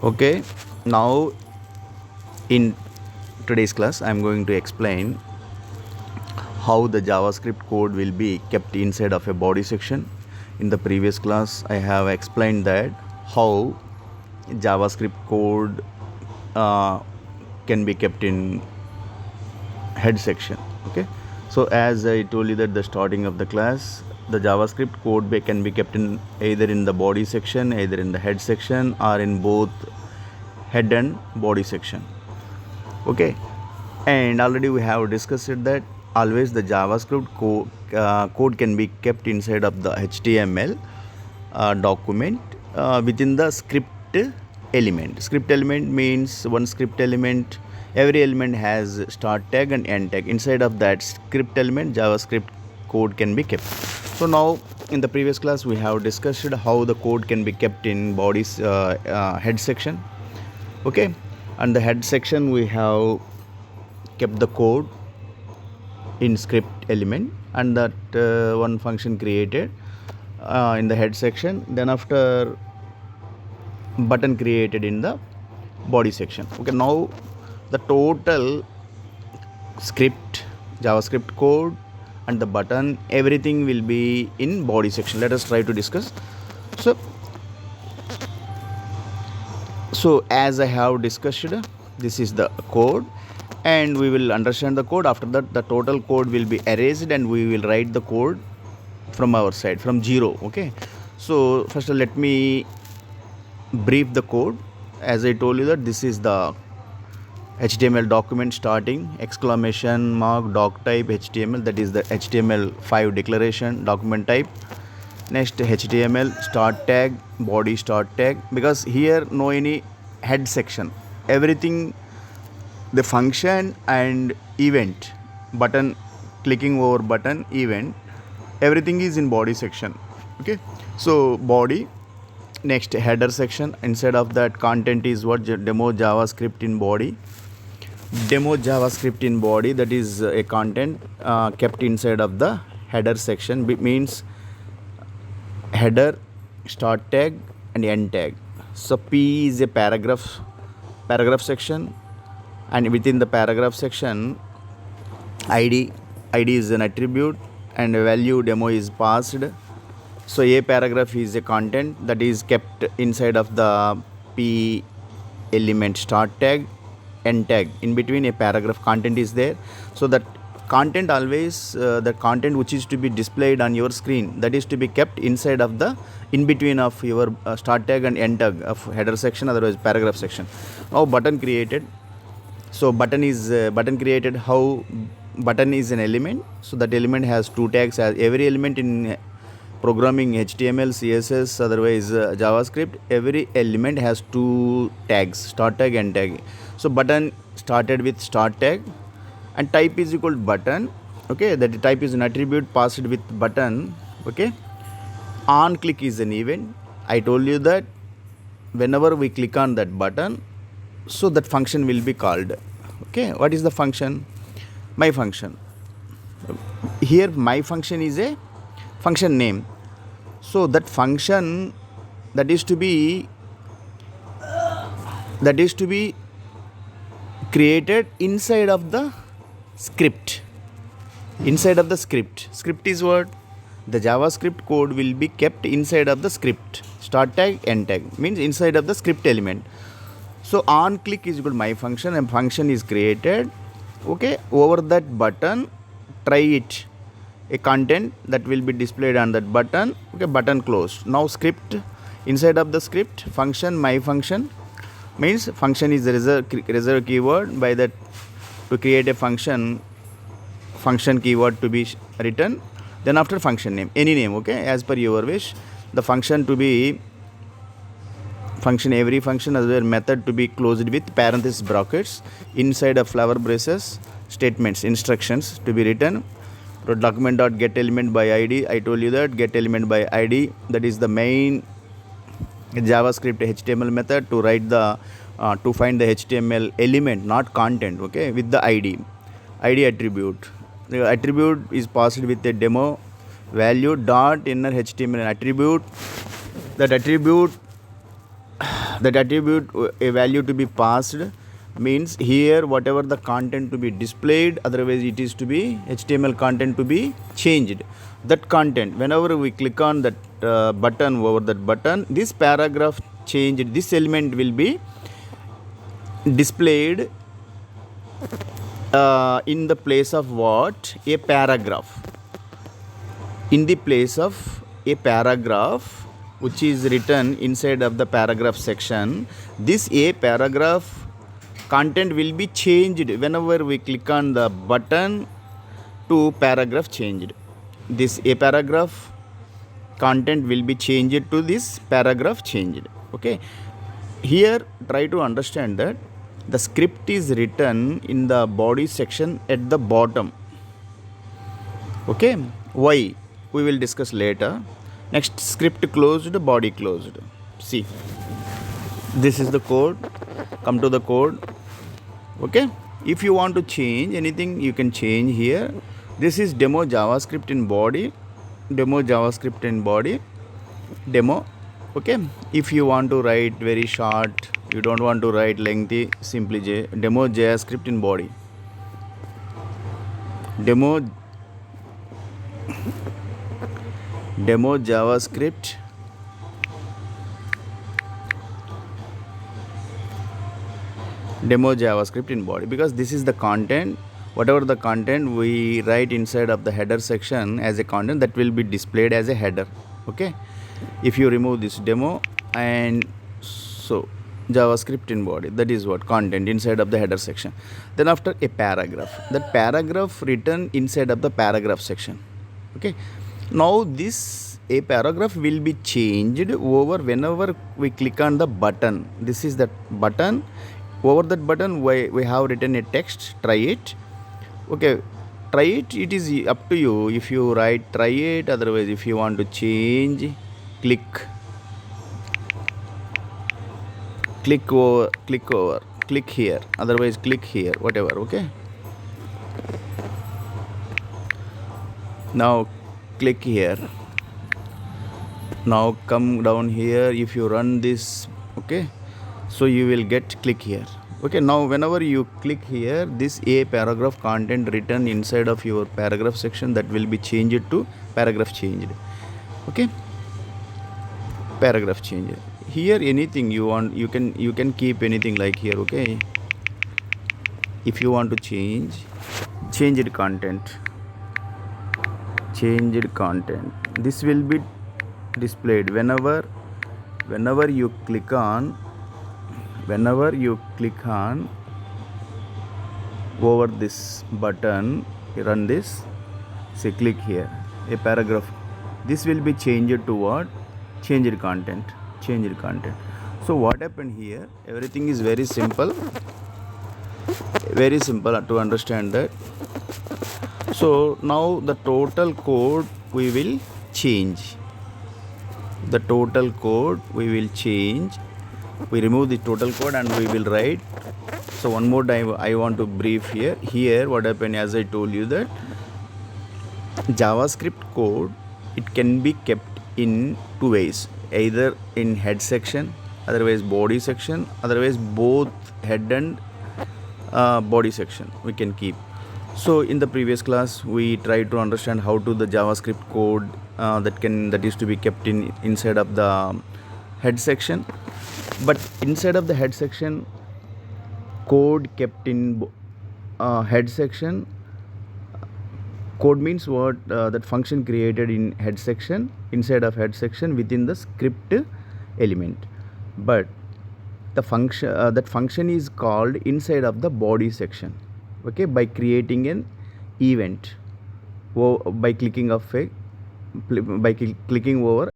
Okay, now in today's class, I'm going to explain how the JavaScript code will be kept inside of a body section. In the previous class, I have explained that how JavaScript code uh, can be kept in head section. Okay, so as I told you that the starting of the class, the JavaScript code can be kept in either in the body section, either in the head section, or in both head and body section. Okay, and already we have discussed it that always the JavaScript code can be kept inside of the HTML document within the script element. Script element means one script element, every element has start tag and end tag. Inside of that script element, JavaScript code can be kept. So now in the previous class we have discussed how the code can be kept in body's head section. Okay, and the head section we have kept the code in script element, and that one function created in the head section, then after button created in the body section. Okay, now the total script, JavaScript code and the button, everything will be in body section. Let us try to discuss. So as I have discussed, this is the code, and we will understand the code. After that, the total code will be erased and we will write the code from our side from zero. Okay, so first let me brief the code. As I told you that this is the HTML document starting exclamation mark doc type HTML, that is the HTML5 declaration document type. Next HTML start tag, body start tag, because here no any head section, everything, the function and event, button, clicking over button, event, everything is in body section. Okay, so body. Next header section, inside of that content is what demo JavaScript in body. Demo JavaScript in body, that is a content kept inside of the header section. Means header, start tag and end tag. So P is a paragraph section, and within the paragraph section id is an attribute and value demo is passed. So a paragraph is a content that is kept inside of the P element start tag, end tag. In between a paragraph content is there. So that content always, the content which is to be displayed on your screen, that is to be kept inside of the in between of your start tag and end tag of header section, otherwise paragraph section. Now button created. So button is button created. How button is an element, so that element has two tags. As every element in programming HTML, CSS, otherwise JavaScript, every element has two tags, start tag and tag. So button started with start tag and type is equal to button. Okay, that type is an attribute passed with button. Okay, on click is an event. I told you that whenever we click on that button, so that function will be called. Okay, what is the function? My function. Here my function is a function name. So that function that is to be created inside of the script. Inside of the script. Script is what? The JavaScript code will be kept inside of the script. Start tag, end tag means inside of the script element. So on click is equal to my function, and function is created. Okay, over that button, try it. A content that will be displayed on that button. Okay, button closed. Now script, inside of the script, function, my function means function is the reserve keyword. By that, to create a function keyword to be written. Then after function name, any name. Okay, as per your wish. The function to be function, every function as well method to be closed with parenthesis brackets. Inside of flower braces, statements, instructions to be written. Document.get element by id. I told you that get element by id, that is the main JavaScript HTML method to write the to find the HTML element, not content. Okay, with the id attribute. The attribute is passed with a demo value dot inner HTML attribute. That attribute That attribute a value to be passed means here whatever the content to be displayed, otherwise it is to be HTML content to be changed. That content, whenever we click on that button, over that button, this paragraph changed, this element will be displayed in the place of what? A paragraph. In the place of a paragraph which is written inside of the paragraph section, this a paragraph content will be changed whenever we click on the button to paragraph changed. This a paragraph content will be changed to this paragraph changed. Okay, here try to understand that the script is written in the body section at the bottom. Okay, why we will discuss later. Next, script closed, body closed. See, this is the code. Come to the code. Okay, if you want to change anything, you can change here. This is demo JavaScript in body, demo JavaScript in body, demo. Okay, if you want to write very short, you don't want to write lengthy, simply demo JavaScript in body, demo JavaScript in body, because this is the content. Whatever the content we write inside of the header section as a content, that will be displayed as a header. Okay, if you remove this demo, and so JavaScript in body, that is what content inside of the header section. Then after a paragraph, that paragraph written inside of the paragraph section. Okay, now this a paragraph will be changed over whenever we click on the button. This is that button. Over that button we have written a text, try it. Okay, try it, it is up to you. If you write try it, otherwise if you want to change, click over, click here, otherwise click here, whatever. Okay, now click here, now come down here. If you run this, okay, so you will get click here. Okay, now whenever you click here, this a paragraph content written inside of your paragraph section, that will be changed to paragraph changed. Okay, paragraph changed. Here anything you want, you can keep anything like here. Okay, if you want to change changed content, this will be displayed whenever you click on over this button, run this, say click here, a paragraph, this will be changed to what? Changed content. So what happened here? Everything is very simple to understand that. So now the total code we will change. We remove the total code and we will write. So one more time I want to brief here. Here what happened, as I told you, that JavaScript code, it can be kept in two ways, either in head section, otherwise body section, otherwise both head and body section we can keep. So in the previous class we tried to understand how to the JavaScript code that is to be kept inside of the head section. But inside of the head section, code kept in head section, code means what? That function created in head section, inside of head section within the script element. But the function that function is called inside of the body section. Okay, by creating an event by clicking over